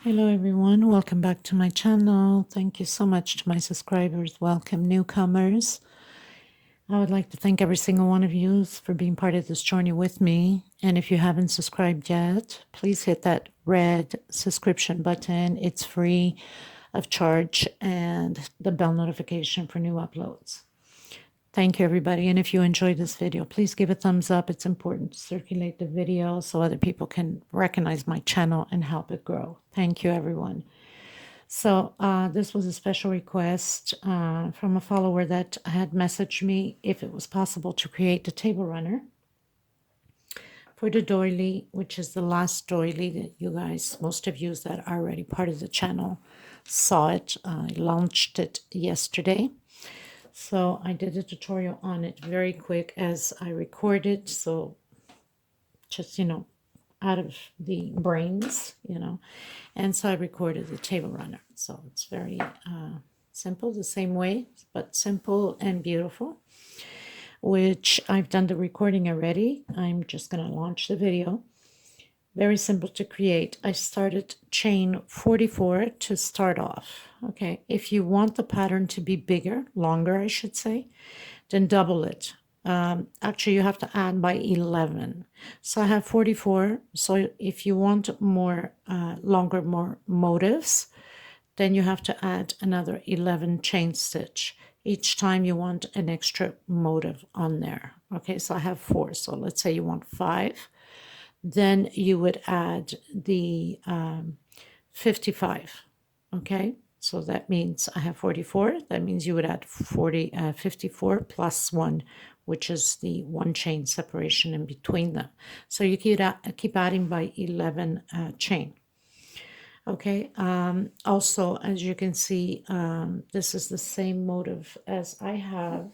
Hello everyone, welcome back to my channel. Thank you so much to my subscribers. Welcome newcomers. I would like to thank every single one of you for being part of this journey with me. And if you haven't subscribed yet, please hit that red subscription button. It's free of charge, and the bell notification for new uploads. Thank you, everybody. And if you enjoyed this video, please give a thumbs up. It's important to circulate the video so other people can recognize my channel and help it grow. Thank you, everyone. So this was a special request from a follower that had messaged me if it was possible to create the table runner for the doily, which is the last doily that you guys, most of you that are already part of the channel, saw it. I launched it yesterday. So I did a tutorial on it very quick as I recorded. So just, out of the brains, And so I recorded the table runner. So it's very simple, the same way, but simple and beautiful, which I've done the recording already. I'm just going to launch the video. Very simple to create. I started chain 44 to start off. Okay, if you want the pattern to be bigger, longer, I should say, then double it. Actually, you have to add by 11. So I have 44. So if you want more longer, more motifs, then you have to add another 11 chain stitch. Each time you want an extra motif on there. Okay, so I have 4. So let's say you want 5. Then you would add the 55. Okay, so that means I have 44. That means you would add 54 plus 1, which is the 1 chain separation in between them. So you keep adding by 11 chain. Okay, also, as you can see, this is the same motif as I have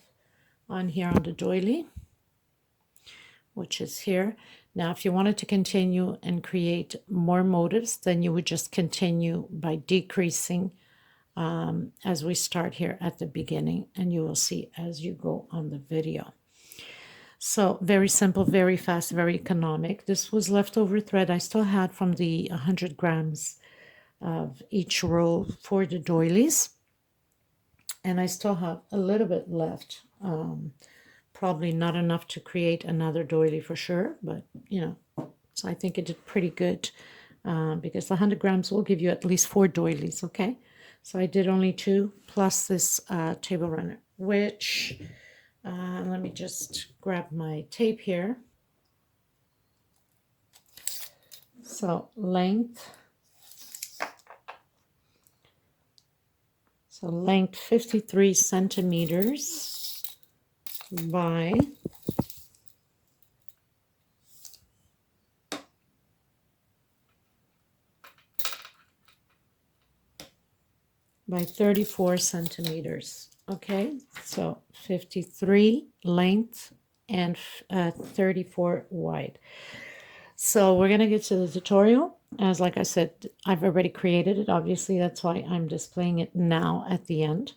on here on the doily, which is here. Now, if you wanted to continue and create more motifs, then you would just continue by decreasing as we start here at the beginning, and you will see as you go on the video. So very simple, very fast, very economic. This was leftover thread I still had from the 100 grams of each row for the doilies. And I still have a little bit left. Probably not enough to create another doily for sure, but so I think it did pretty good because the 100 grams will give you at least 4 doilies, okay? So I did only 2 plus this table runner, which, let me just grab my tape here. So length 53 centimeters by 34 centimeters. Okay, so 53 length and 34 wide. So we're going to get to the tutorial. As like I said, I've already created it. Obviously, that's why I'm displaying it now at the end.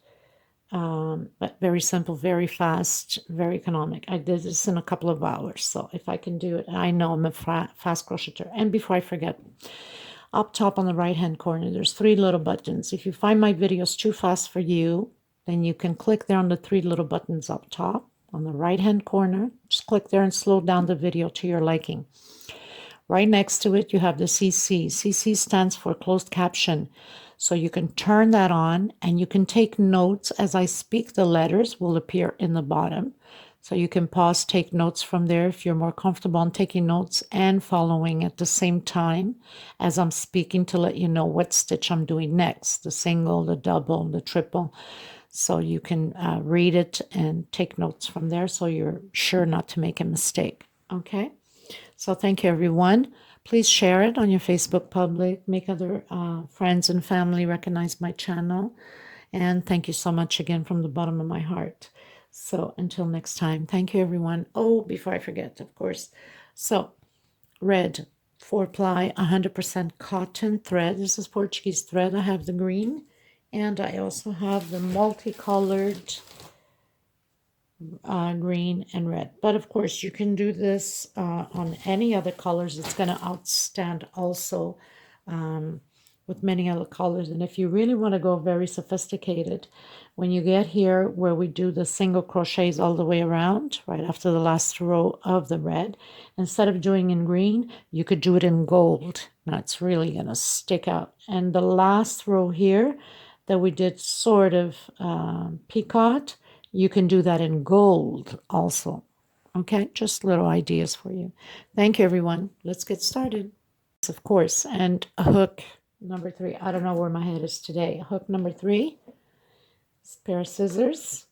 But very simple, very fast, very economic. I did this in a couple of hours. So if I can do it, I know I'm a fast crocheter. And before I forget, up top on the right hand corner, there's 3 little buttons. If you find my videos too fast for you, then you can click there on the 3 little buttons up top on the right hand corner. Just click there and slow down the video to your liking. Right next to it, you have the CC. CC stands for closed caption. So you can turn that on and you can take notes as I speak. The letters will appear in the bottom. So you can pause, take notes from there if you're more comfortable on taking notes and following at the same time as I'm speaking to let you know what stitch I'm doing next, the single, the double, the triple. So you can read it and take notes from there so you're sure not to make a mistake. Okay? So thank you, everyone. Please share it on your Facebook public. Make other friends and family recognize my channel. And thank you so much again from the bottom of my heart. So until next time, thank you, everyone. Oh, before I forget, of course. So red, 4-ply, 100% cotton thread. This is Portuguese thread. I have the green. And I also have the multicolored green and red. But of course, you can do this on any other colors. It's going to outstand also with many other colors. And if you really want to go very sophisticated, when you get here where we do the single crochets all the way around, right after the last row of the red, instead of doing in green, you could do it in gold. Now it's really going to stick out. And the last row here that we did sort of peacock, you can do that in gold also. Okay, just little ideas for you. Thank you, everyone. Let's get started. Of course, and a hook number 3. I don't know where my head is today. Hook number 3, a pair of scissors,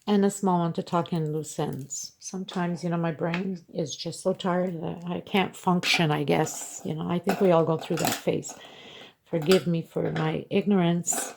and a small one to tuck in loose ends. Sometimes, my brain is just so tired that I can't function, I guess. I think we all go through that phase. Forgive me for my ignorance.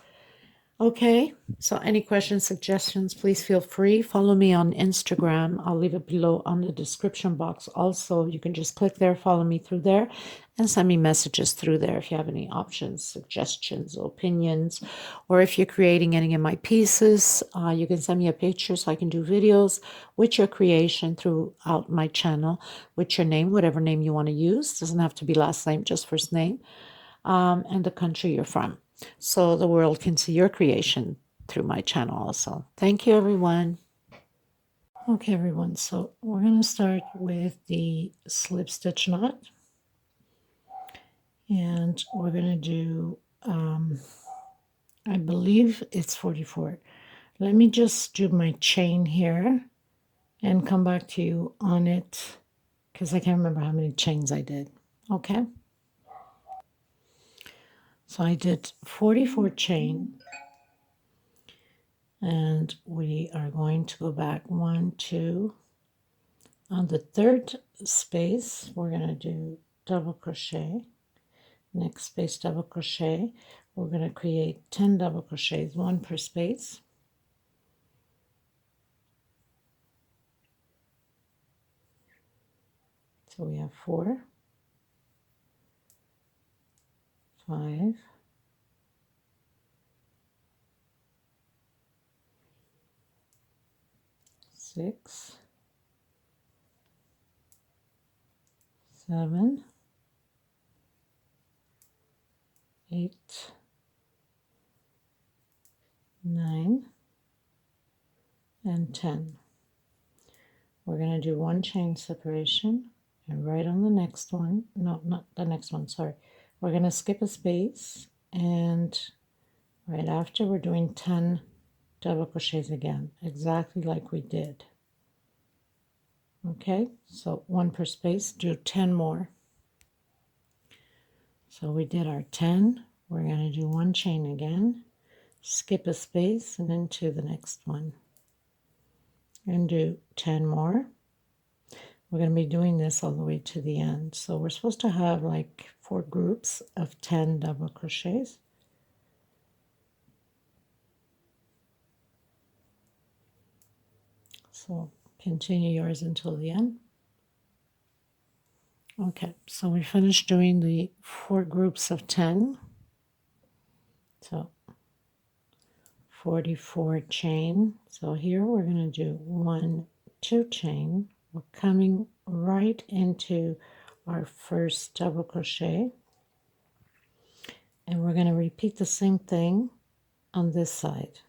Okay, so any questions, suggestions, please feel free. Follow me on Instagram. I'll leave it below on the description box. Also, you can just click there, follow me through there, and send me messages through there if you have any options, suggestions, opinions, or if you're creating any of my pieces, you can send me a picture so I can do videos with your creation throughout my channel with your name, whatever name you want to use. Doesn't have to be last name, just first name, and the country you're from, so the world can see your creation through my channel also. Thank you, everyone. Okay, everyone, so we're going to start with the slip stitch knot, and we're going to do, I believe it's 44. Let me just do my chain here and come back to you on it because I can't remember how many chains I did. Okay, so I did 44 chain. And we are going to go back 1, 2. On the third space, we're going to do double crochet. Next space, double crochet. We're going to create 10 double crochets, 1 per space. So we have 4, 5, 6, 7, 8, 9, and 10. We're going to do 1 chain separation, and right on the next one, no, not the next one, sorry. We're going to skip a space, and right after we're doing 10 double crochets again, exactly like we did. Okay, so 1 per space, do 10 more. So we did our 10. We're going to do 1 chain again, skip a space, and into the next one, and do 10 more. We're going to be doing this all the way to the end. So we're supposed to have like 4 groups of 10 double crochets. So continue yours until the end. Okay, so we finished doing the 4 groups of 10. So 44 chain. So here we're going to do 1, 2 chain. We're coming right into our first double crochet. And we're going to repeat the same thing on this side.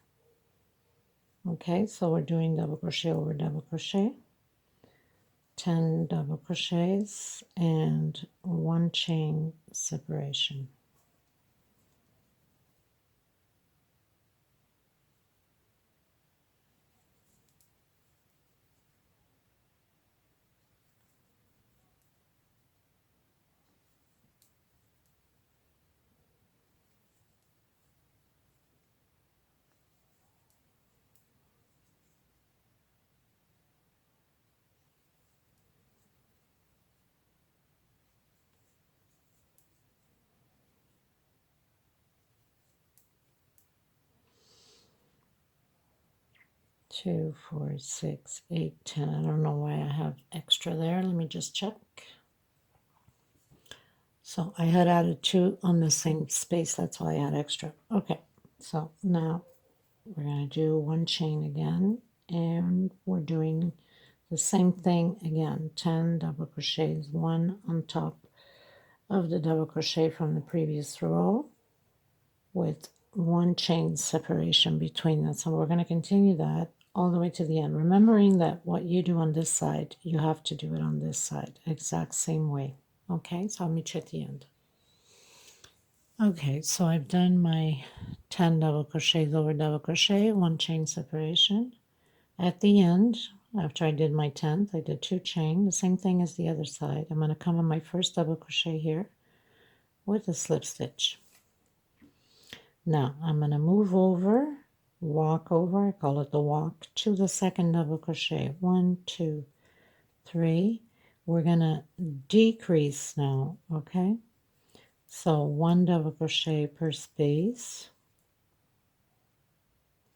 Okay, so we're doing double crochet over double crochet, 10 double crochets, and 1 chain separation. Two, 4, 6, 8, 10. I don't know why I have extra there. Let me just check. So I had added 2 on the same space. That's why I had extra. Okay, so now we're going to do 1 chain again. And we're doing the same thing again. 10 double crochets, 1 on top of the double crochet from the previous row with 1 chain separation between them. So we're going to continue that all the way to the end, remembering that what you do on this side, you have to do it on this side, exact same way. Okay, so I'll meet you at the end. Okay, so I've done my 10 double crochets over double crochet, 1 chain separation. At the end, after I did my 10th, I did 2 chain, the same thing as the other side. I'm going to come on my first double crochet here with a slip stitch. Now I'm going to move over, walk over, I call it the walk, to the second double crochet. 1, 2, 3. We're going to decrease now, okay? So 1 double crochet per space.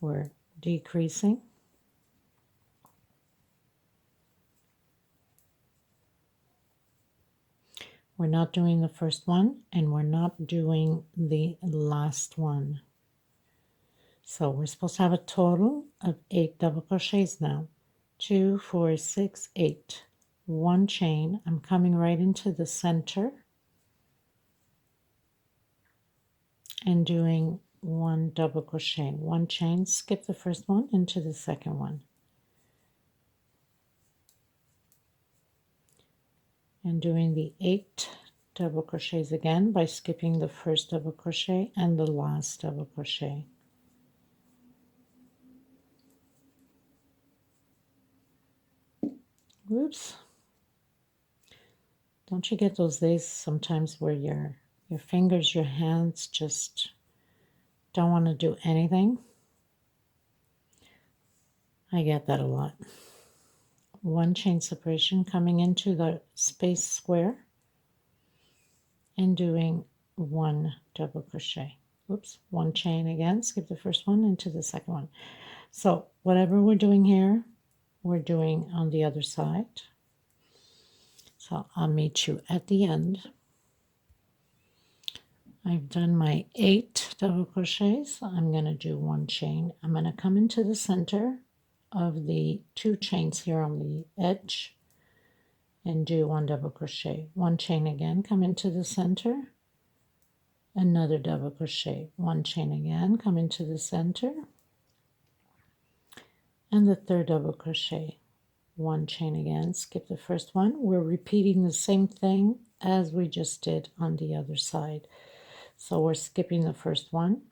We're decreasing. We're not doing the first one, and we're not doing the last one. So we're supposed to have a total of 8 double crochets now. 2, 4, 6, 8. 1 chain. I'm coming right into the center and doing 1 double crochet. 1 chain, skip the first one into the second one. And doing the 8 double crochets again by skipping the first double crochet and the last double crochet. Whoops. Don't you get those days sometimes where your fingers, your hands just don't want to do anything? I get that a lot. 1 chain separation coming into the space square and doing 1 double crochet. Oops, 1 chain again, skip the first one into the second one. So whatever we're doing here, we're doing on the other side. So I'll meet you at the end. I've done my 8 double crochets. I'm going to do 1 chain. I'm going to come into the center of the 2 chains here on the edge and do 1 double crochet. 1 chain again, come into the center, another double crochet. 1 chain again, come into the center, and the 3rd double crochet. 1 chain again, skip the first one. We're repeating the same thing as we just did on the other side. So we're skipping the first one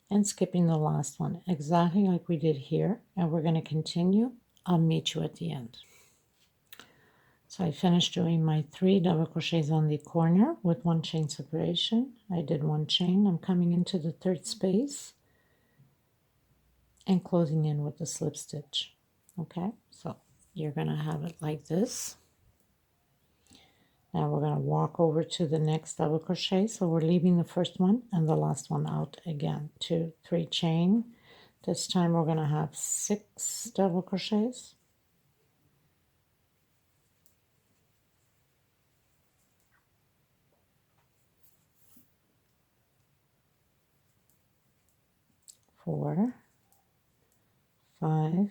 and skipping the last one, exactly like we did here, and we're going to continue. I'll meet you at the end. So I finished doing my 3 double crochets on the corner with 1 chain separation. I did 1 chain. I'm coming into the 3rd space and closing in with the slip stitch. Okay, so you're going to have it like this. Now we're going to walk over to the next double crochet. So we're leaving the first one and the last one out again. 2, 3 chain. This time we're going to have 6 double crochets. Four, 5,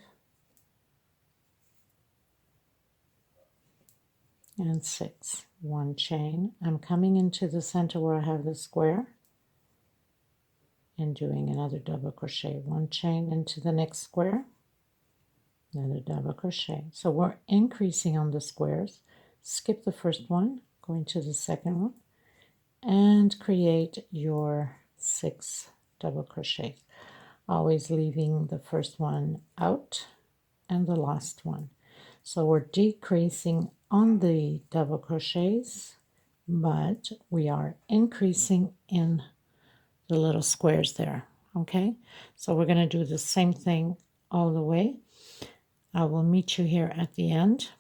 and 6. 1 chain. I'm coming into the center where I have the square and doing another double crochet. 1 chain into the next square, another double crochet. So we're increasing on the squares. Skip the first one, go into the second one, and create your 6 double crochets. Always leaving the first one out and the last one. So we're decreasing on the double crochets, but we are increasing in the little squares there. Okay, so we're going to do the same thing all the way. I will meet you here at the end.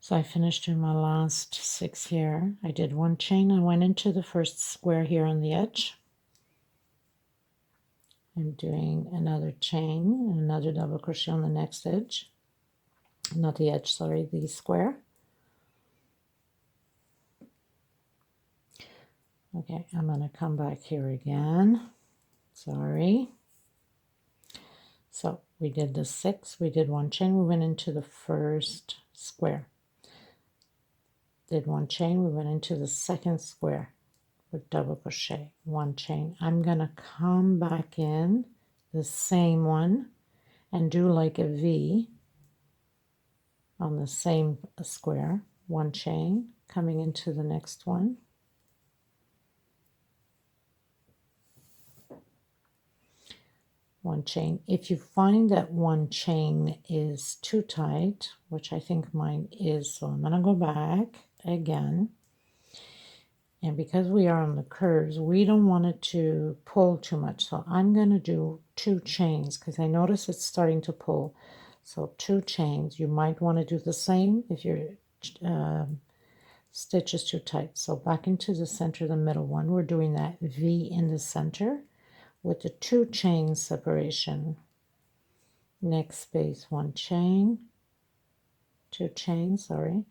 So I finished doing my last 6 here. I did 1 chain. I went into the first square here on the edge. I'm doing another chain and another double crochet on the next edge. Not the edge, sorry, the square. Okay, I'm going to come back here again. Sorry. So we did the 6, we did 1 chain, we went into the first square. did 1 chain, we went into the second square with double crochet, 1 chain. I'm gonna come back in the same one and do like a V on the same square, 1 chain, coming into the next one, 1 chain. If you find that 1 chain is too tight, which I think mine is, so I'm gonna go back again. And because we are on the curves, we don't want it to pull too much. So I'm going to do 2 chains because I notice it's starting to pull. So 2 chains. You might want to do the same if your stitch is too tight. So back into the center, the middle one. We're doing that V in the center with the 2 chain separation. Next space, 1 chain, 2 chains, sorry,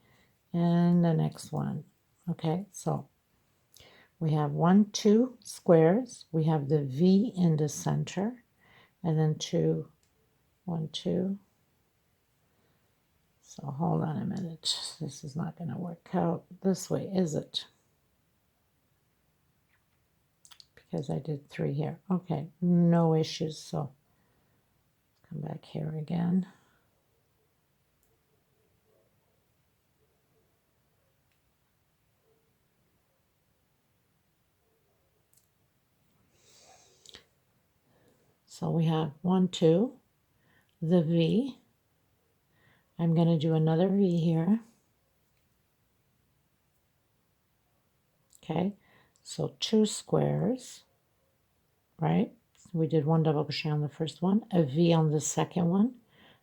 and the next one. Okay, so we have 1, 2 squares. We have the V in the center, and then 2, 1, 2. So hold on a minute. This is not going to work out this way, is it? Because I did 3 here. Okay, no issues. So come back here again. So we have 1, 2, the V. I'm going to do another V here. Okay, so 2 squares, right? We did 1 double crochet on the first one, a V on the second one,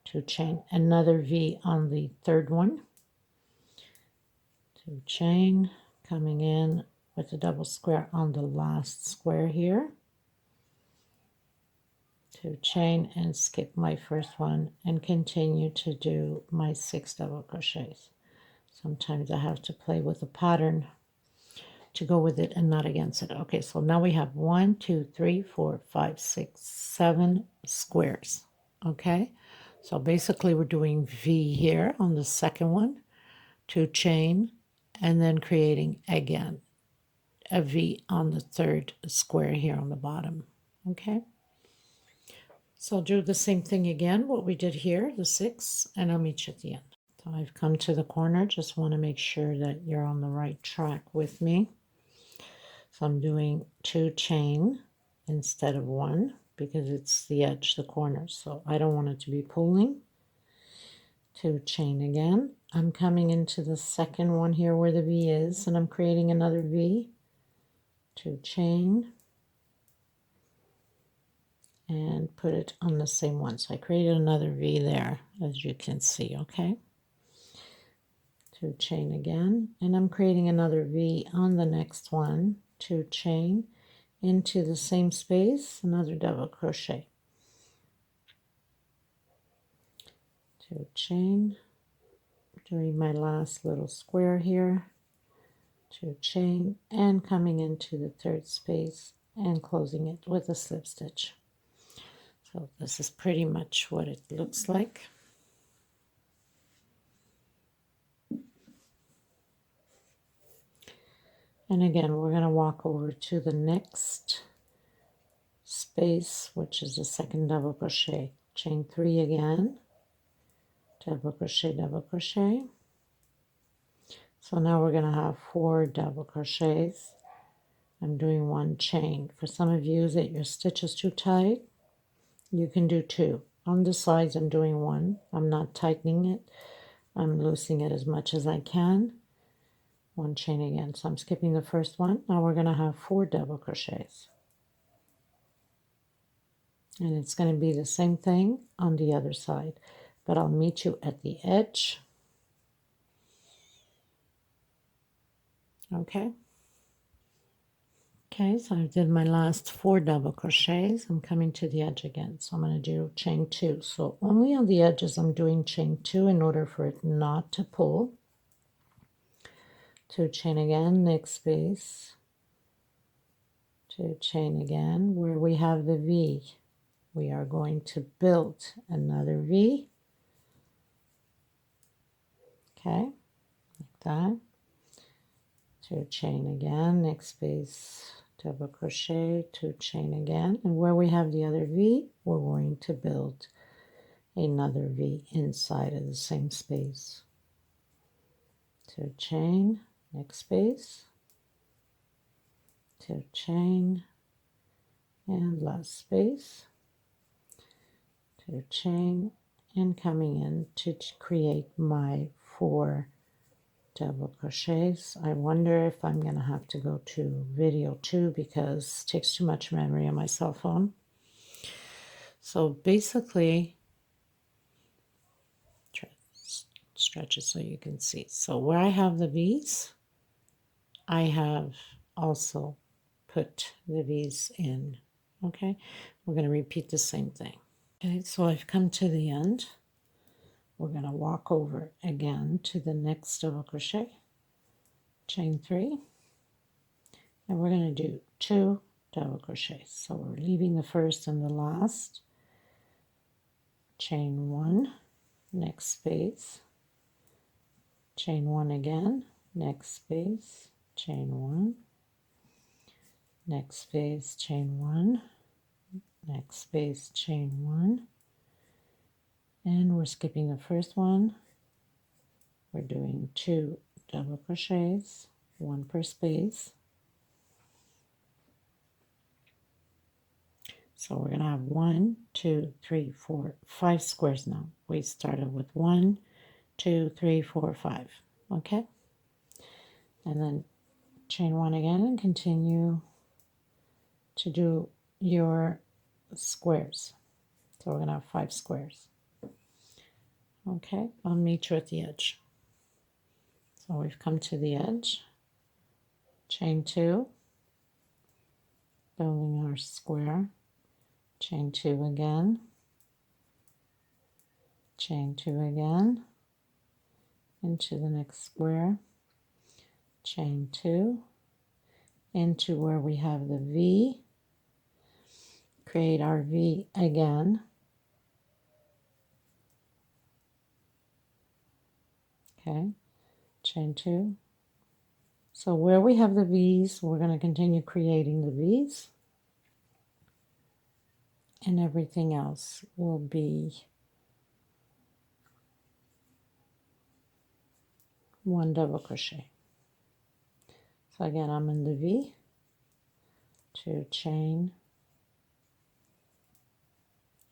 2 chain, another V on the third one, 2 chain, coming in with a double square on the last square here, 2 chain, and skip my first one and continue to do my 6 double crochets. Sometimes I have to play with the pattern to go with it and not against it. Okay, so now we have 1, 2, 3, 4, 5, 6, 7 squares. Okay, so basically we're doing V here on the second one, 2 chain, and then creating again a V on the third square here on the bottom. Okay, so I'll do the same thing again, what we did here, the 6, and I'll meet you at the end. So I've come to the corner, just want to make sure that you're on the right track with me. So I'm doing 2 chain instead of 1 because it's the edge, the corner, so I don't want it to be pulling. 2 chain again. I'm coming into the second one here where the V is, and I'm creating another V. 2 chain and put it on the same one. So I created another V there, as you can see, okay? 2 chain again, and I'm creating another V on the next one. 2 chain into the same space, another double crochet. 2 chain, doing my last little square here, 2 chain, and coming into the third space and closing it with a slip stitch. So this is pretty much what it looks like. And again, we're going to walk over to the next space, which is the second double crochet. Chain 3 again, double crochet, double crochet. So now we're going to have 4 double crochets. I'm doing 1 chain. For some of you that your stitch is too tight, you can do 2. On the sides, I'm doing 1. I'm not tightening it. I'm loosening it as much as I can. 1 chain again. So I'm skipping the first one. Now we're going to have 4 double crochets. And it's going to be the same thing on the other side. But I'll meet you at the edge. Okay. Okay, so I did my last 4 double crochets. I'm coming to the edge again. So I'm going to do chain 2. So only on the edges I'm doing chain 2 in order for it not to pull. 2 chain again, next space. 2 chain again where we have the V. We are going to build another V. Okay, like that. 2 chain again, next space, double crochet, 2 chain again, and where we have the other V, we're going to build another V inside of the same space. 2 chain, next space, 2 chain, and last space, 2 chain, and coming in to create my 4 double crochets. I wonder if I'm going to have to go to video 2 because it takes too much memory on my cell phone. So basically, try to stretch it so you can see. So where I have the V's, I have also put the V's in. Okay, we're going to repeat the same thing. Okay, so I've come to the end. We're going to walk over again to the next double crochet, chain 3, and we're going to do 2 double crochets. So we're leaving the first and the last, chain 1, next space, chain 1 again, next space, chain 1, next space, chain 1, next space, chain 1, and we're skipping the first one. We're doing 2 double crochets, 1 per space. So we're going to have 1, 2, 3, 4, 5 squares now. We started with 1, 2, 3, 4, 5. Okay? And then chain 1 again and continue to do your squares. So we're going to have 5 squares. Okay? I'll meet you at the edge. So we've come to the edge. Chain 2. Building our square. Chain 2 again. Chain 2 again. Into the next square. Chain 2. Into where we have the V. Create our V again. Okay. Chain 2. So where we have the V's, we're going to continue creating the V's. And everything else will be 1 double crochet. So again, I'm in the V, 2 chain,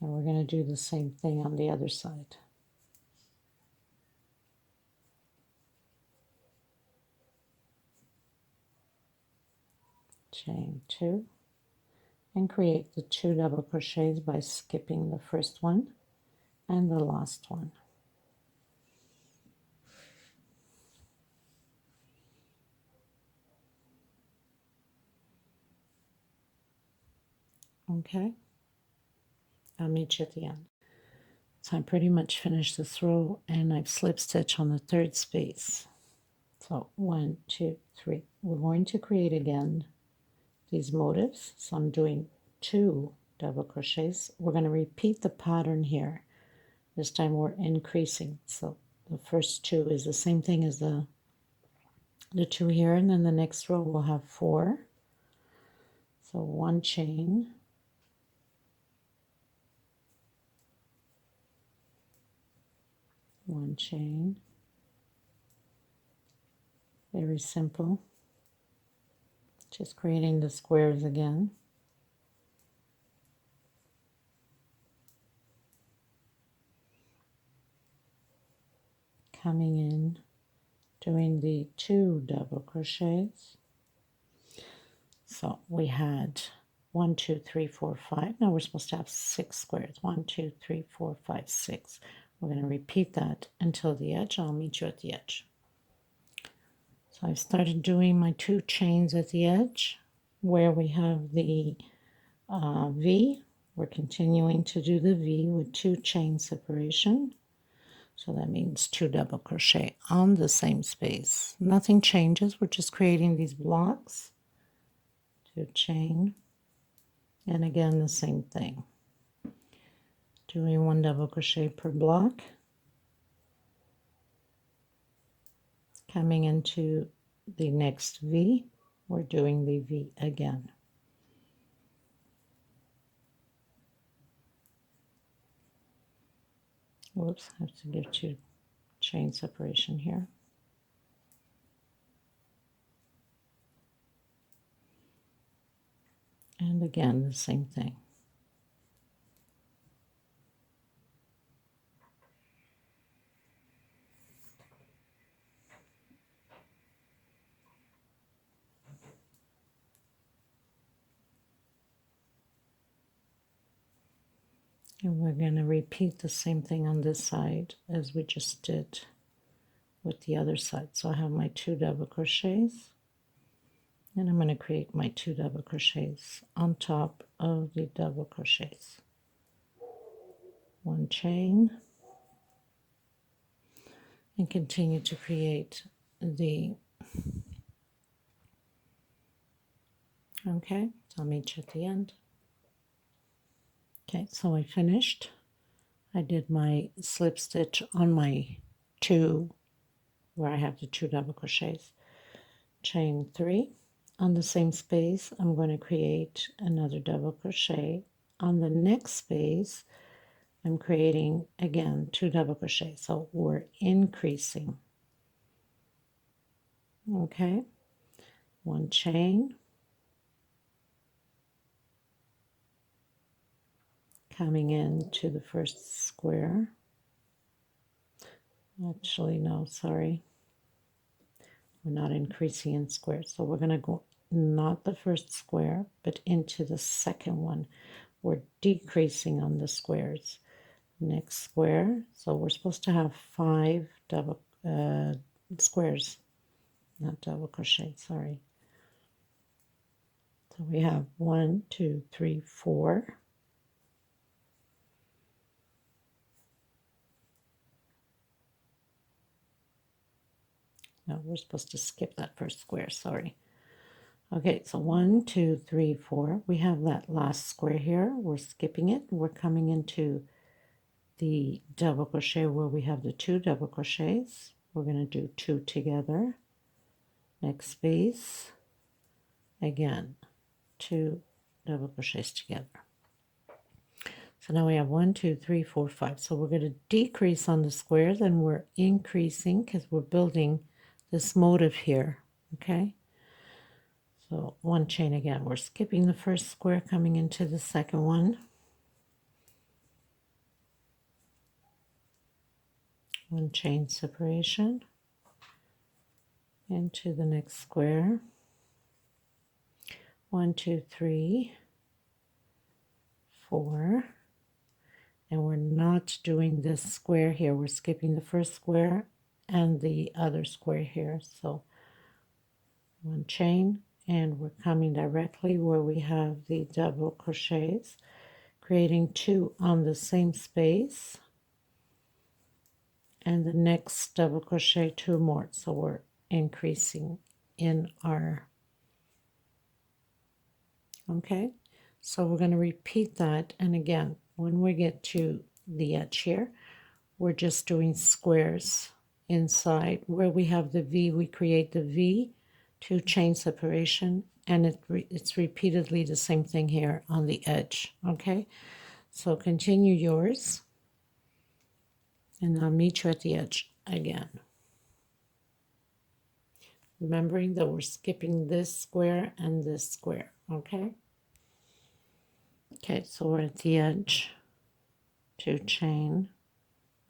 and we're going to do the same thing on the other side. Chain 2, and create the 2 double crochets by skipping the first one and the last one. Okay, I'll meet you at the end. So I pretty much finished this row and I've slip stitched on the 3rd space. So 1, 2, 3. We're going to create again these motifs. So I'm doing 2 double crochets. We're going to repeat the pattern here. This time we're increasing. So the first 2 is the same thing as the 2 here, and then the next row we'll have 4. So 1 chain, 1 chain, very simple, just creating the squares again, coming in, doing the 2 double crochets. So we had 1, 2, 3, 4, 5. Now we're supposed to have 6 squares. 1, 2, 3, 4, 5, 6. We're going to repeat that until the edge. I'll meet you at the edge. So I've started doing my 2 chains at the edge where we have the V. We're continuing to do the V with 2 chain separation. So that means 2 double crochet on the same space. Nothing changes. We're just creating these blocks. 2 chain, and again the same thing, doing 1 double crochet per block, coming into the next V, we're doing the V again. Whoops, I have to give 2 chain separation here. And again, the same thing. And we're going to repeat the same thing on this side as we just did with the other side. So I have my 2 double crochets, and I'm going to create my 2 double crochets on top of the double crochets. 1 chain, and continue to create the, okay, so I'll meet you at the end. Okay, so I finished. I did my slip stitch on my 2, where I have the 2 double crochets, chain 3. On the same space, I'm going to create another double crochet. On the next space, I'm creating again 2 double crochets, so we're increasing. Okay, 1 chain, coming into the first square. Actually, no, sorry, we're not increasing in squares, so we're going to go not the first square, but into the second one. We're decreasing on the squares. Next square, so we're supposed to have 5 double squares, not double crochet, sorry. So we have 1, 2, 3, 4. No, we're supposed to skip that first square, sorry. Okay, so 1, 2, 3, 4. We have that last square here. We're skipping it. We're coming into the double crochet where we have the 2 double crochets. We're going to do 2 together. Next space, again, 2 double crochets together. So now we have 1, 2, 3, 4, 5. So we're going to decrease on the squares, and we're increasing because we're building this motif here. Okay. So 1 chain again. We're skipping the first square, coming into the second one. 1 chain separation into the next square. 1, 2, 3, 4. And we're not doing this square here. We're skipping the first square and the other square here. So 1 chain, and we're coming directly where we have the double crochets, creating 2 on the same space, and the next double crochet 2 more. So we're increasing in our, okay, so we're going to repeat that. And again, when we get to the edge here, we're just doing squares inside where we have the V. We create the V, 2 chain separation, and it's repeatedly the same thing here on the edge. Okay, so continue yours, and I'll meet you at the edge again, remembering that we're skipping this square and this square. Okay, so we're at the edge, 2 chain.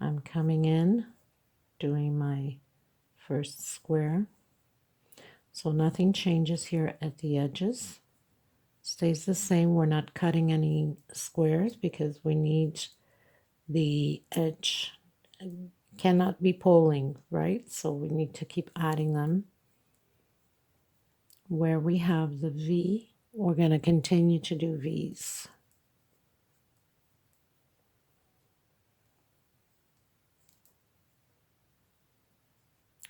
I'm coming in, doing my first square. So nothing changes here at the edges. Stays the same. We're not cutting any squares because we need the edge. Cannot be pulling, right? So we need to keep adding them. Where we have the V, we're going to continue to do V's.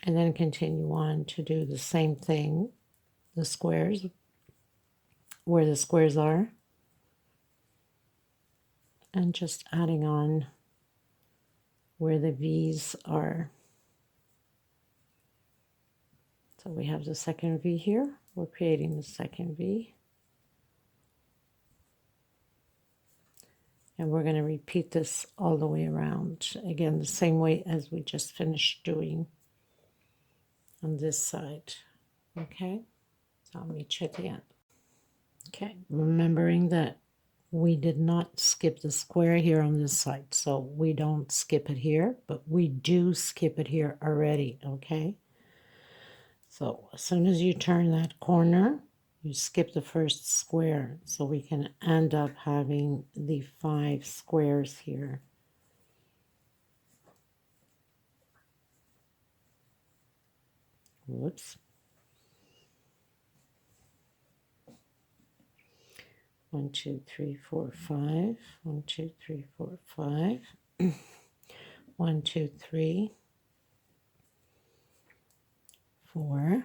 And then continue on to do the same thing, the squares, where the squares are, and just adding on where the V's are. So we have the second V here. We're creating the second V. And we're going to repeat this all the way around. Again, the same way as we just finished doing on this side. Okay, so I'll meet you at the end. Okay, remembering that we did not skip the square here on this side. So we don't skip it here, but we do skip it here already, okay? So as soon as you turn that corner, you skip the first square. So we can end up having the 5 squares here. Whoops. 1, 2, 3, 4, 5. 1, 2, 3, 4, 5. 1, 2, 3, 4.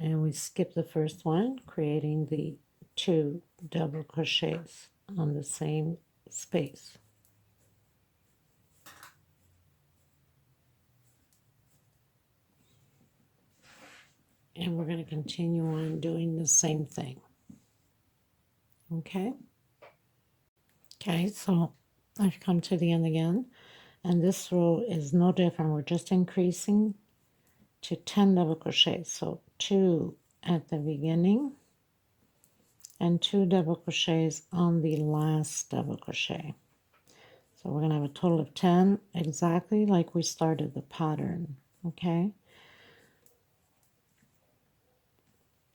And we skip the first one, creating the 2 double crochets on the same space. And we're going to continue on doing the same thing. Okay? Okay, so I've come to the end again. And this row is no different. We're just increasing to 10 double crochets. So 2 at the beginning and 2 double crochets on the last double crochet. So we're going to have a total of 10, exactly like we started the pattern. Okay?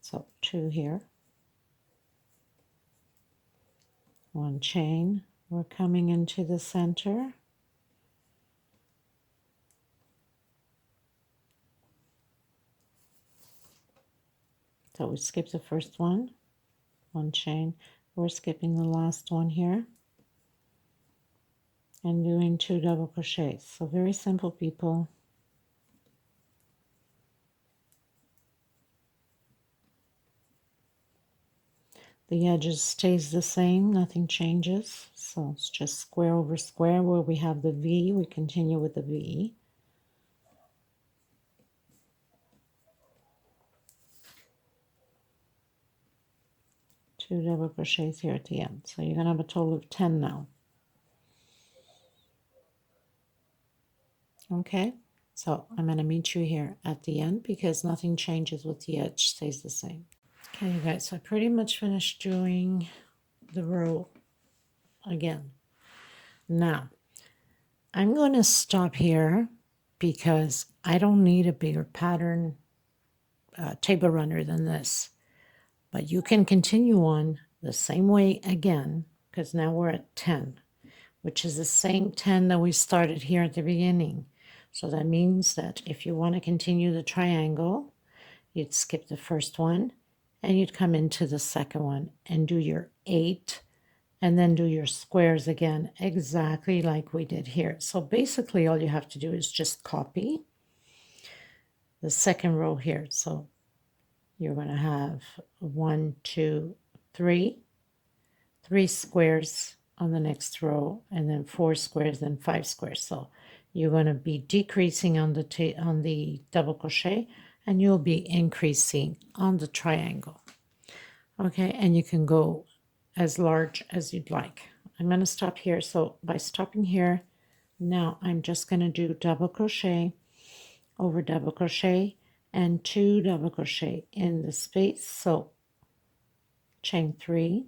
So 2 here. 1 chain. We're coming into the center. So we skip the first one, 1 chain. We're skipping the last one here and doing 2 double crochets. So very simple, people. The edges stays the same, nothing changes. So it's just square over square. Where we have the V, we continue with the V. Two double crochets here at the end. So you're going to have a total of 10 now. Okay, so I'm going to meet you here at the end because nothing changes with the edge, stays the same. Okay, you guys, so I pretty much finished doing the row again. Now, I'm going to stop here because I don't need a bigger pattern table runner than this. But you can continue on the same way again because now we're at 10, which is the same 10 that we started here at the beginning. So that means that if you want to continue the triangle, you'd skip the first one and you'd come into the second one and do your 8 and then do your squares again, exactly like we did here. So basically all you have to do is just copy the second row here. So you're going to have 1, 2, 3 squares on the next row, and then 4 squares, then 5 squares. So you're going to be decreasing on the double crochet, and you'll be increasing on the triangle. Okay, and you can go as large as you'd like. I'm going to stop here. So by stopping here, now I'm just going to do double crochet over double crochet and 2 double crochet in the space. So chain 3,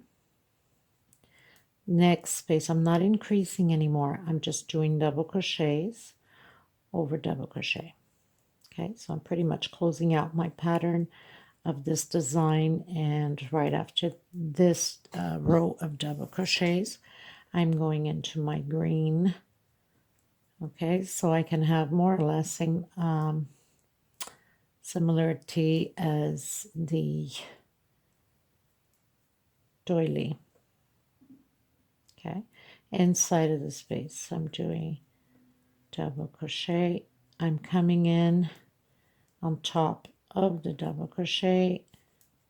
next space. I'm not increasing anymore. I'm just doing double crochets over double crochet. Okay, so I'm pretty much closing out my pattern of this design, and right after this row of double crochets, I'm going into my green. Okay, so I can have more or less same similarity as the doily. Okay, inside of the space I'm doing double crochet. I'm coming in on top of the double crochet,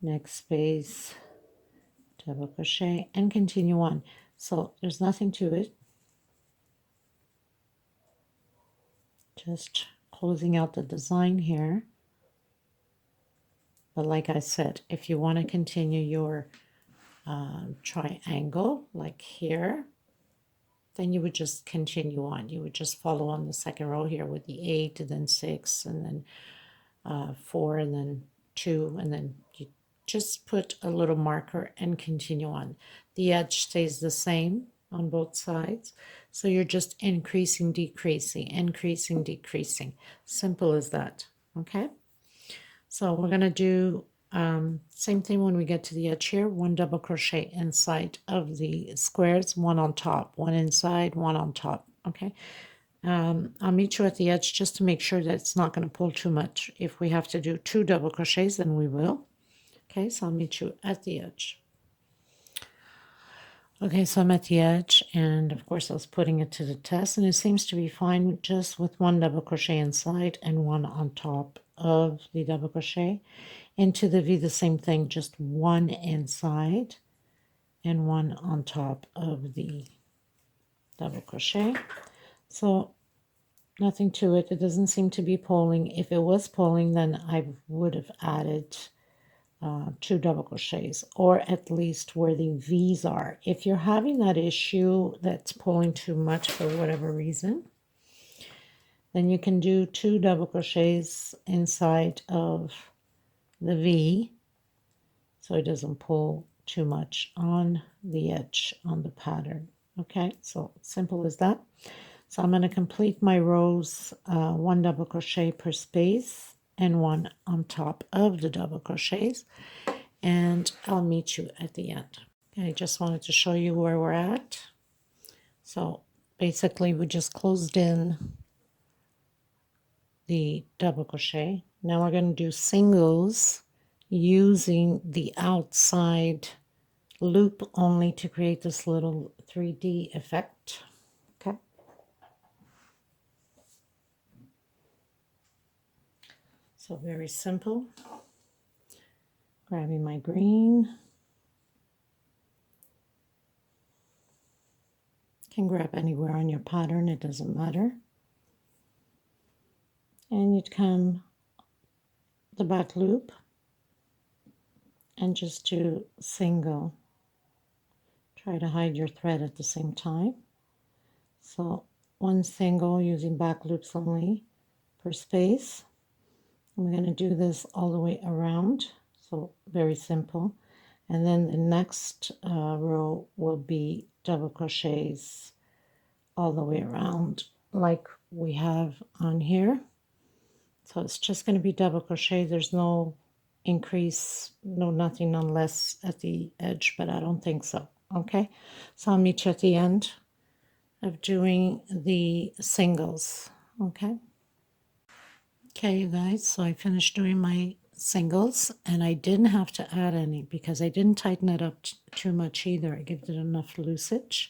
next space, double crochet, and continue on. So there's nothing to it, just closing out the design here. But like I said, if you want to continue your triangle, like here, then you would just continue on. You would just follow on the second row here with the 8, and then 6, and then 4, and then 2, and then you just put a little marker and continue on. The edge stays the same on both sides, so you're just increasing, decreasing, increasing, decreasing. Simple as that. Okay, so we're going to do same thing when we get to the edge here. 1 double crochet inside of the squares, 1 on top, 1 inside, 1 on top. Okay, I'll meet you at the edge just to make sure that it's not going to pull too much. If we have to do 2 double crochets, then we will. Okay, so I'll meet you at the edge. Okay, so I'm at the edge, and of course I was putting it to the test, and it seems to be fine just with 1 double crochet inside and 1 on top of the double crochet. Into the V, the same thing, just 1 inside and 1 on top of the double crochet. So nothing to it. It doesn't seem to be pulling. If it was pulling, then I would have added 2 double crochets, or at least where the V's are. If you're having that issue that's pulling too much for whatever reason, then you can do 2 double crochets inside of the V so it doesn't pull too much on the edge on the pattern. Okay, so simple as that. So I'm going to complete my rows 1 double crochet per space and 1 on top of the double crochets, and I'll meet you at the end. Okay, I just wanted to show you where we're at. So basically we just closed in the double crochet. Now we're going to do singles using the outside loop only to create this little 3D effect. Okay. So very simple. Grabbing my green. Can grab anywhere on your pattern, it doesn't matter. And you'd come the back loop and just do single. Try to hide your thread at the same time. So 1 single using back loops only per space. I'm going to do this all the way around, so very simple. And then the next row will be double crochets all the way around like we have on here. So it's just going to be double crochet. There's no increase, no nothing unless at the edge, but I don't think so. Okay, so I'll meet you at the end of doing the singles. Okay. Okay, you guys, so I finished doing my singles, and I didn't have to add any because I didn't tighten it up too much either. I gave it enough loosage.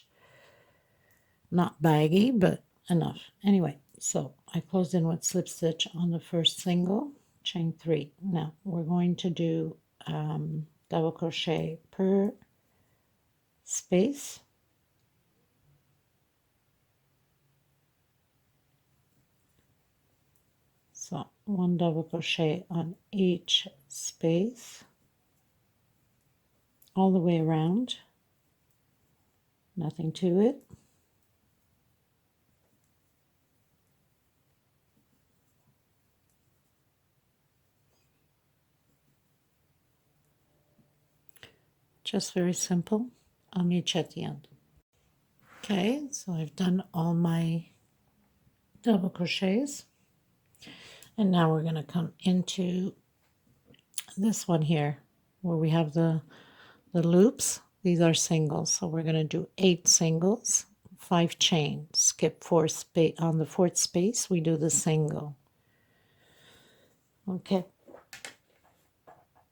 Not baggy, but enough. Anyway, so I closed in with slip stitch on the first single, chain 3. Now we're going to do double crochet per space. So 1 double crochet on each space all the way around, nothing to it. Just very simple. I'll meet you at the end. Okay, so I've done all my double crochets, and now we're going to come into this one here where we have the loops. These are singles, so we're going to do 8 singles, 5 chains, skip 4 space. On the 4th space we do the single. Okay,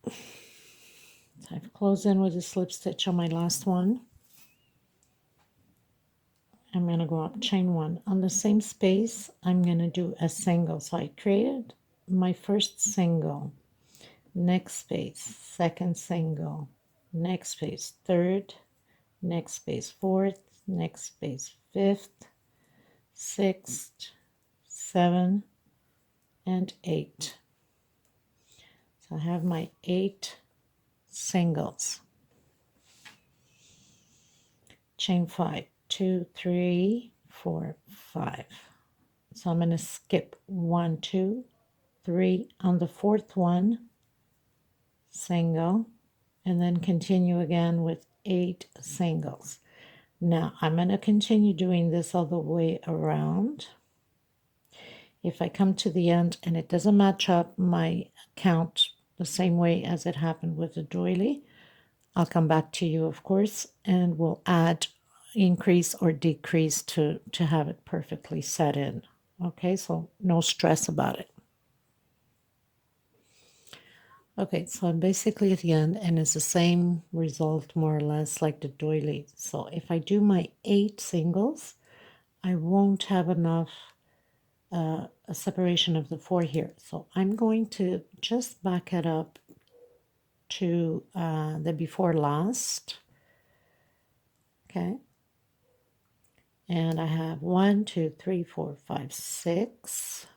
so I've closed in with a slip stitch on my last one. I'm going to go up chain 1. On the same space, I'm going to do a single. So I created my first single, next space, second single, next space, third, next space, fourth, next space, fifth, sixth, 7, and 8. So So I have my 8 singles. Chain 5, 2, 3, 4, 5. So I'm going to skip 1, 2, 3 on the 4th one, single, and then continue again with 8 singles. Now I'm going to continue doing this all the way around. If I come to the end and it doesn't match up my count the same way as it happened with the doily, I'll come back to you, of course, and we'll add, increase or decrease to have it perfectly set in. Okay, so no stress about it. Okay, so I'm basically at the end, and it's the same result more or less like the doily. So if I do my 8 singles, I won't have enough a separation of the 4 here. So I'm going to just back it up to the before last. Okay. And I have 1, 2, 3, 4, 5, 6.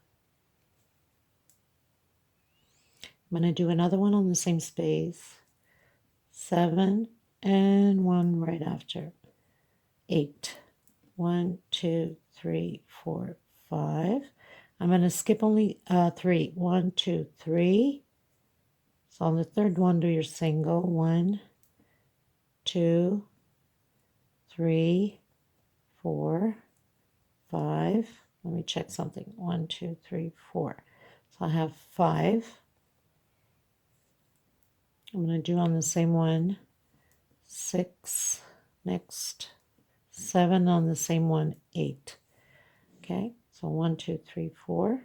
I'm going to do another one on the same space. 7 and 1 right after. 8. 1, 2, 3, 4, 5. I'm going to skip only 3. 1, 2, 3. So on the third one, do your single. 1, 2, 3, 4, 5. Let me check something. 1, 2, 3, 4. So I have 5. I'm going to do on the same one 6. Next 7 on the same one 8. Okay, so 1, 2, 3, 4.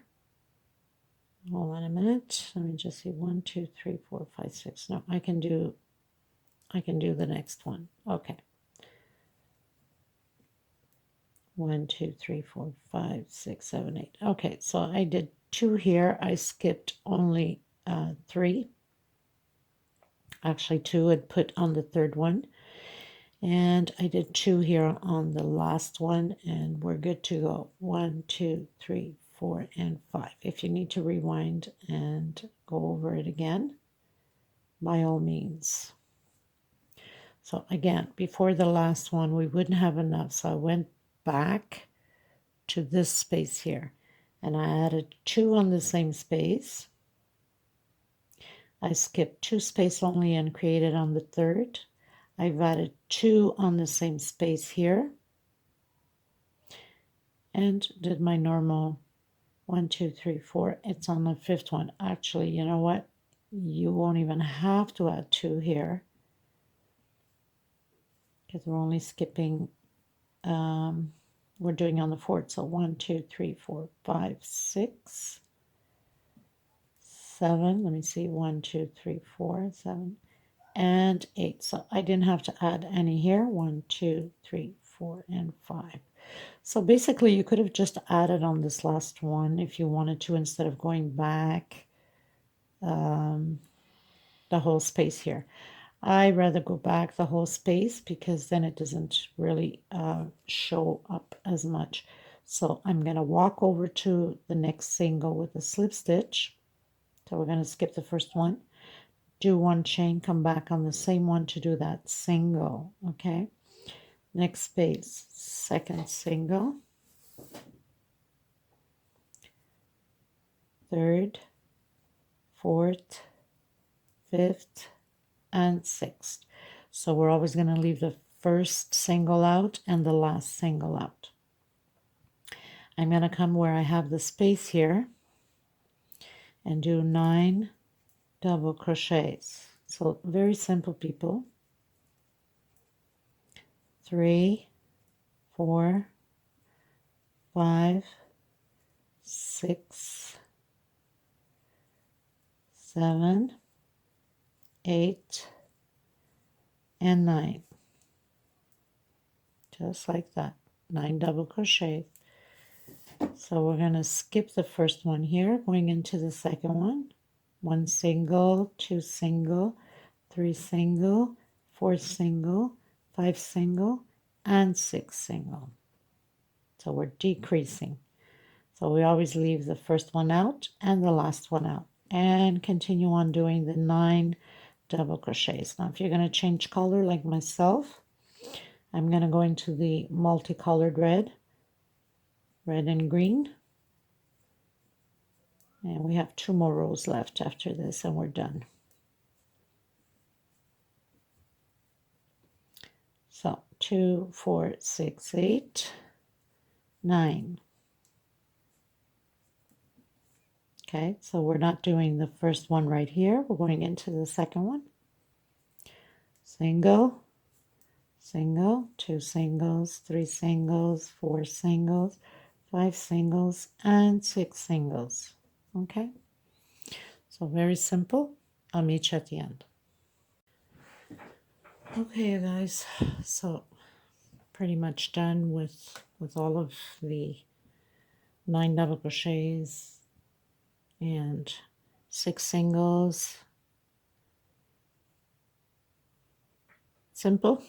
Hold on a minute. Let me just see 1, 2, 3, 4, 5, 6. No, I can do the next one. Okay. 1, 2, 3, 4, 5, 6, 7, 8. Okay, so I did 2 here. I skipped only 3. Actually, 2 I'd put on the third one. And I did 2 here on the last one, and we're good to go. 1, 2, 3, 4, and 5. If you need to rewind and go over it again, by all means. So again, before the last one, we wouldn't have enough. So I went back to this space here, and I added 2 on the same space. I skipped 2 space only and created on the third. I've added 2 on the same space here and did my normal 1, 2, 3, 4. It's on the 5th one. Actually, you know what? You won't even have to add 2 here because we're only skipping, we're doing on the 4th. So 1, 2, 3, 4, 5, 6, 7. Let me see. 1, 2, 3, 4, 7, and 8. So I didn't have to add any here. 1, 2, 3, 4, and 5. So basically you could have just added on this last one if you wanted to, instead of going back the whole space here. I rather go back the whole space because then it doesn't really show up as much. So I'm going to walk over to the next single with a slip stitch. So we're going to skip the first one, do 1 chain, come back on the same one to do that single. Okay, next space, second single, third, fourth, fifth, and 6th. So we're always going to leave the first single out and the last single out. I'm going to come where I have the space here and do 9 double crochets. So very simple, people. 3, 4, 5, 6, 7, 8, and 9. Just like that. 9 double crochets. So we're going to skip the first one here, going into the second one. 1 single, 2 single, 3 single, 4 single, 5 single, and 6 single. So we're decreasing. So we always leave the first one out and the last one out. and continue on doing the 9 double crochets. Now if you're going to change color like myself, I'm going to go into the multicolored red and green, and we have 2 more rows left after this and we're done. So 2, 4, 6, 8, 9. Okay, so we're not doing the first one right here. We're going into the second one. Single, single, 2 singles, 3 singles, 4 singles, 5 singles, and 6 singles. Okay, so very simple. I'll meet you at the end. Okay, you guys, so pretty much done with all of the 9 double crochets and 6 singles. Simple.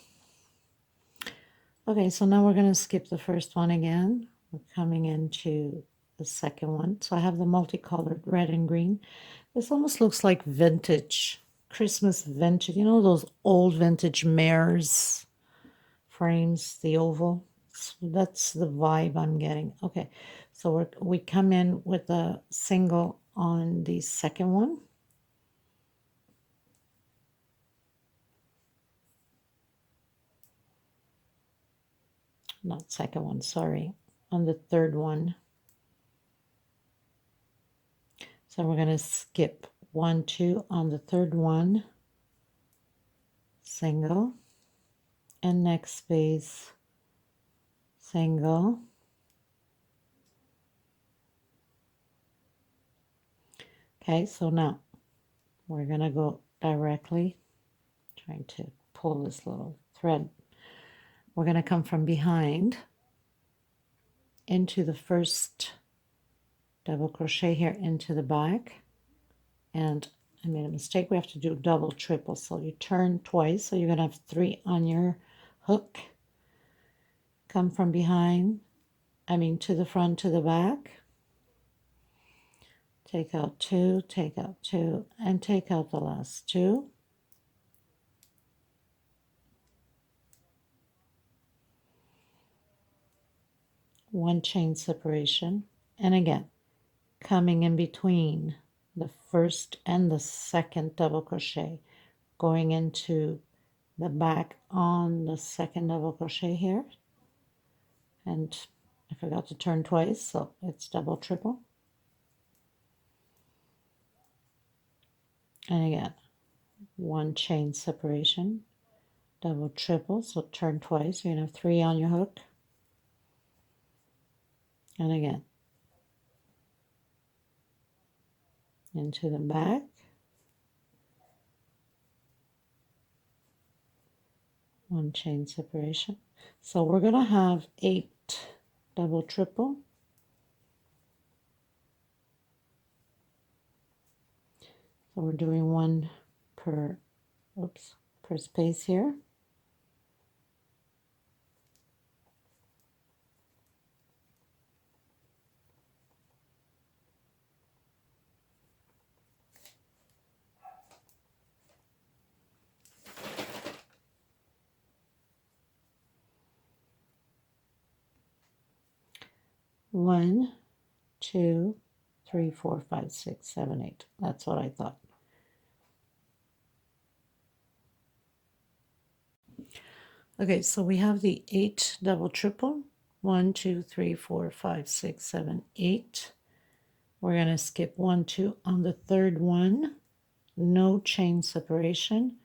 Okay, so now we're going to skip the first one again. We're coming into the second one. So I have the multicolored red and green. This almost looks like vintage, Christmas vintage. You know those old vintage mares frames, the oval? So that's the vibe I'm getting. Okay, so we come in with a single on the second one. Not second one, sorry, on the third one. So we're going to skip 1, 2 on the third one, single, and next space, single, okay, so now we're going to go directly, trying to pull this little thread. We're going to come from behind into the first double crochet here into the back, and I made a mistake. We have to do double, triple, so you turn twice, so you're going to have 3 on your hook. Come from behind, to the front, to the back. Take out 2, take out 2, and take out the last 2. One chain separation, and again, coming in between the first and the second double crochet, going into the back on the second double crochet here, and I forgot to turn twice, so it's double, triple, and again, one chain separation, double, triple, so turn twice, you're going to have 3 on your hook, and again, into the back, one chain separation. So we're going to have 8 double, triple, so we're doing 1 per space here. One, 2, 3, 4, 5, 6, 7, 8. That's what I thought. Okay, so we have the 8 double, triple. 1, 2, 3, 4, 5, 6, 7, 8. We're going to skip 1, 2 on the third one. No chain separation.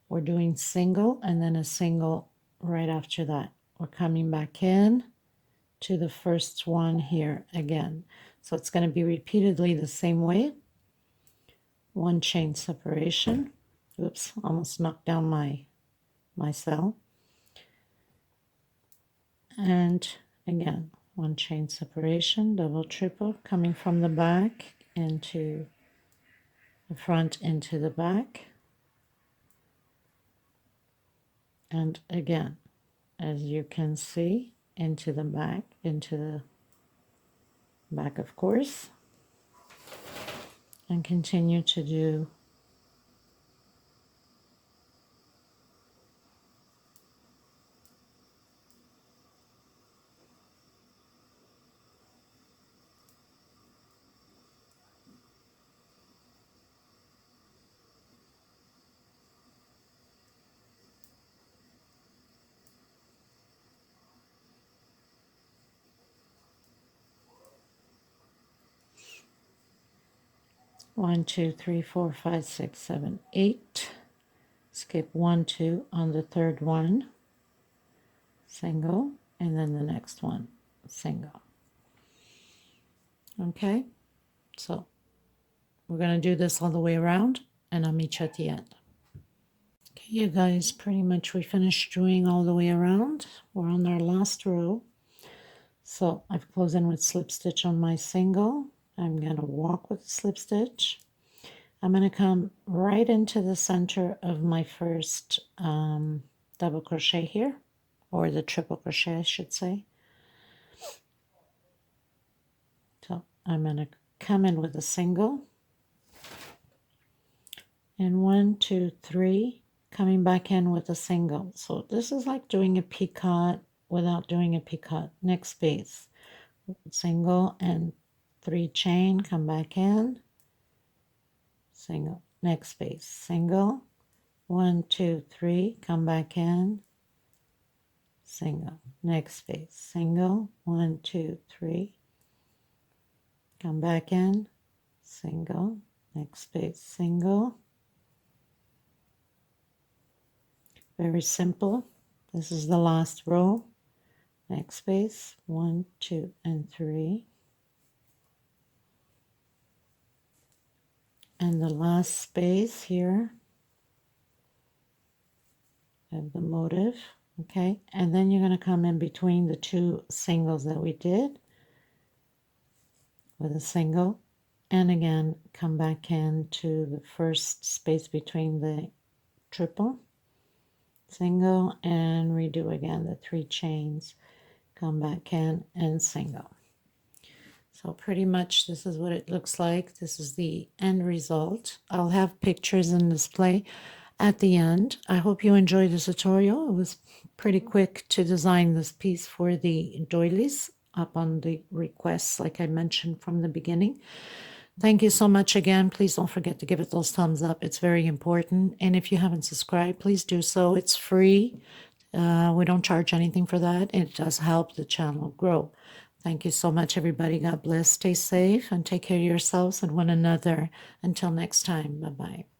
We're doing single and then a single right after that. We're coming back in to the first one here again. So it's going to be repeatedly the same way. One chain separation. Oops, almost knocked down my cell. And again, one chain separation, double, triple, coming from the back into the front, into the back. And again, as you can see, into the back, of course. and continue to do one, two, three, four, five, six, seven, 8. Skip 1, 2 on the third one, single, and then the next one, single. Okay, so we're going to do this all the way around, and I'll meet you at the end. Okay, you guys, pretty much we finished doing all the way around. We're on our last row. So I've closed in with slip stitch on my single. I'm going to walk with the slip stitch. I'm going to come right into the center of my first double crochet here, or the triple crochet I should say. So I'm going to come in with a single, and 1, 2, 3, coming back in with a single. So this is like doing a picot without doing a picot. Next space, single and 3 chain, come back in, single, next space, single, 1, 2, 3, come back in, single, next space, single, 1, 2, 3, come back in, single, next space, single. Very simple. This is the last row. Next space, 1, 2, and 3. And the last space here of the motif, okay? And then you're going to come in between the 2 singles that we did with a single, and again come back into the first space between the triple, single, and redo again the 3 chains, come back in and single. So pretty much this is what it looks like. This is the end result. I'll have pictures and display at the end. I hope you enjoyed this tutorial. It was pretty quick to design this piece for the doilies up on the requests like I mentioned from the beginning. Thank you so much again. Please don't forget to give it those thumbs up. It's very important. And if you haven't subscribed, please do so. It's free. We don't charge anything for that. It does help the channel grow. Thank you so much, everybody. God bless. Stay safe and take care of yourselves and one another. Until next time. Bye-bye.